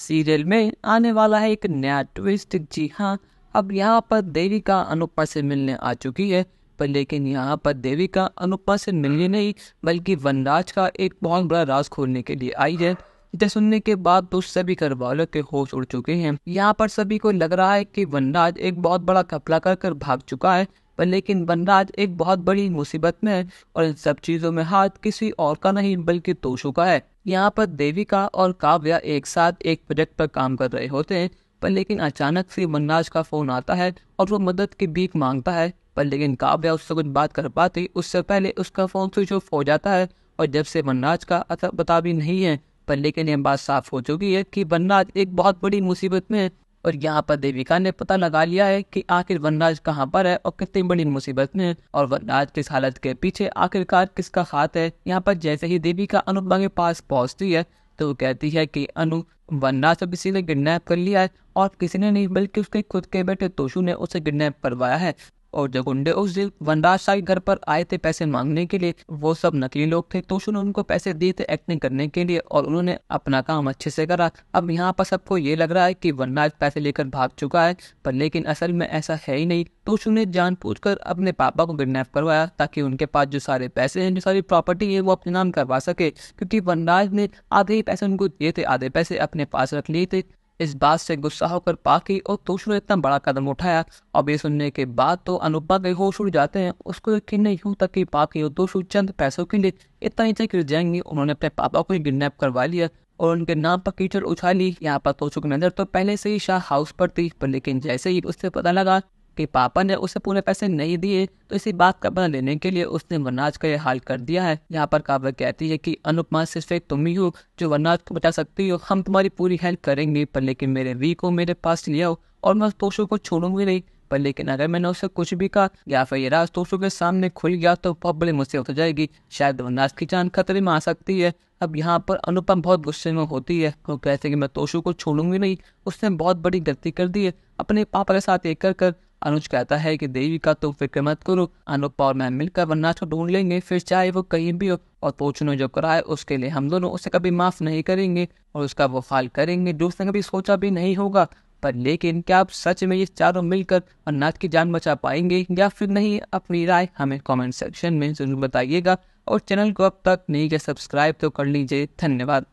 Serial में आने वाला है एक नया ट्विस्ट। जी हाँ, अब यहाँ पर देविका अनुपमा से मिलने आ चुकी है। पर लेकिन यहाँ पर देविका अनुपमा से मिलने नहीं बल्कि वनराज का एक बहुत बड़ा राज खोलने के लिए आई है। इसे सुनने के बाद तो सभी घर वालों के होश उड़ चुके हैं। यहाँ पर सभी को लग रहा है कि वनराज एक बहुत बड़ा घपला कर भाग चुका है। पर लेकिन वनराज एक बहुत बड़ी मुसीबत में है और इन सब चीजों में हाथ किसी और का नहीं बल्कि तोशु का है। यहाँ पर देविका और काव्या एक साथ एक प्रोजेक्ट पर काम कर रहे होते हैं। पर लेकिन अचानक से वनराज का फोन आता है और वो मदद की भीख मांगता है। पर लेकिन काव्या उससे कुछ बात कर पाती उससे पहले उसका फोन स्विच ऑफ हो जाता है। और जब से वनराज का अता पता भी नहीं है। पर लेकिन यह बात साफ हो चुकी है कि वनराज एक बहुत बड़ी मुसीबत में है। और यहाँ पर देविका ने पता लगा लिया है कि आखिर वनराज कहाँ पर है और कितनी बड़ी मुसीबत में है और वनराज किस हालत के पीछे आखिरकार किसका हाथ है। यहाँ पर जैसे ही देविका अनुपमा के पास पहुंचती है तो वो कहती है कि वनराज अब किसी ने किडनैप कर लिया है और किसी ने नहीं बल्कि उसके खुद के बेटे तोशु ने उसे किडनैप करवाया है। और जो गुंडे उस दिन वनराज साहब घर पर आए थे पैसे मांगने के लिए वो सब नकली लोग थे। तोशु ने उनको पैसे दिए थे एक्टिंग करने के लिए और उन्होंने अपना काम अच्छे से करा। अब यहाँ पर सबको ये लग रहा है कि वनराज पैसे लेकर भाग चुका है। पर लेकिन असल में ऐसा है ही नहीं। तोशु ने जानबूझकर अपने पापा को किडनैप करवाया ताकि उनके पास जो सारे पैसे हैं जो सारी प्रॉपर्टी है वो अपने नाम करवा सके, क्योंकि वनराज ने आधे ही पैसे उनको दिए थे, आधे पैसे अपने पास रख लिए थे। इस बात से गुस्सा होकर पाकी और तोशु ने इतना बड़ा कदम उठाया। अब ये सुनने के बाद तो अनुपमा के होश उड़ जाते हैं। उसको यकीन नहीं होता कि पाकी और तोशु चंद पैसों के लिए इतना नीचे गिर जाएंगे। उन्होंने अपने पापा को ही किडनैप करवा लिया और उनके नाम पर कीचड़ उछाली। यहाँ पर तोशु की नजर तो पहले से ही शाह हाउस पर थी। पर लेकिन जैसे ही उससे पता लगा कि पापा ने उसे पूरे पैसे नहीं दिए तो इसी बात का बदला लेने के लिए उसने वनराज का यह हाल कर दिया है। यहाँ पर काव्या कहती है कि अनुपमा सिर्फ एक तुम ही हो जो वनराज को बचा सकती हो, हम तुम्हारी पूरी हेल्प करेंगे। पर लेकिन मेरे वी को मेरे पास ले आओ और मैं तोशु को छोड़ूंगी नहीं। पर लेकिन अगर मैंने उसे कुछ भी कहा या फिर ये राज तोशु के सामने खुल गया तो बहुत बड़ी मुसीबत हो जाएगी, शायद वनराज की जान खतरे में आ सकती है। अब यहाँ पर अनुपम बहुत गुस्से में होती है। वो कहते हैं कि मैं तोशु को छोड़ूंगी नहीं, उसने बहुत बड़ी गलती कर दी है अपने पापा के साथ एक कर। अनुज कहता है कि देविका तुम फिक्र मत करो, अनुपमा और मैं मिलकर वनराज को ढूंढ लेंगे, फिर चाहे वो कहीं भी हो। और तोशु ने जो करा है उसके लिए हम दोनों उसे कभी माफ नहीं करेंगे और उसका वो हाल करेंगे जो उसने कभी सोचा भी नहीं होगा। पर लेकिन क्या आप सच में ये चारों मिलकर वनराज की जान बचा पाएंगे या फिर नहीं? अपनी राय हमें कमेंट सेक्शन में जरूर बताइएगा और चैनल को अब तक नहीं किया सब्सक्राइब तो कर लीजिए। धन्यवाद।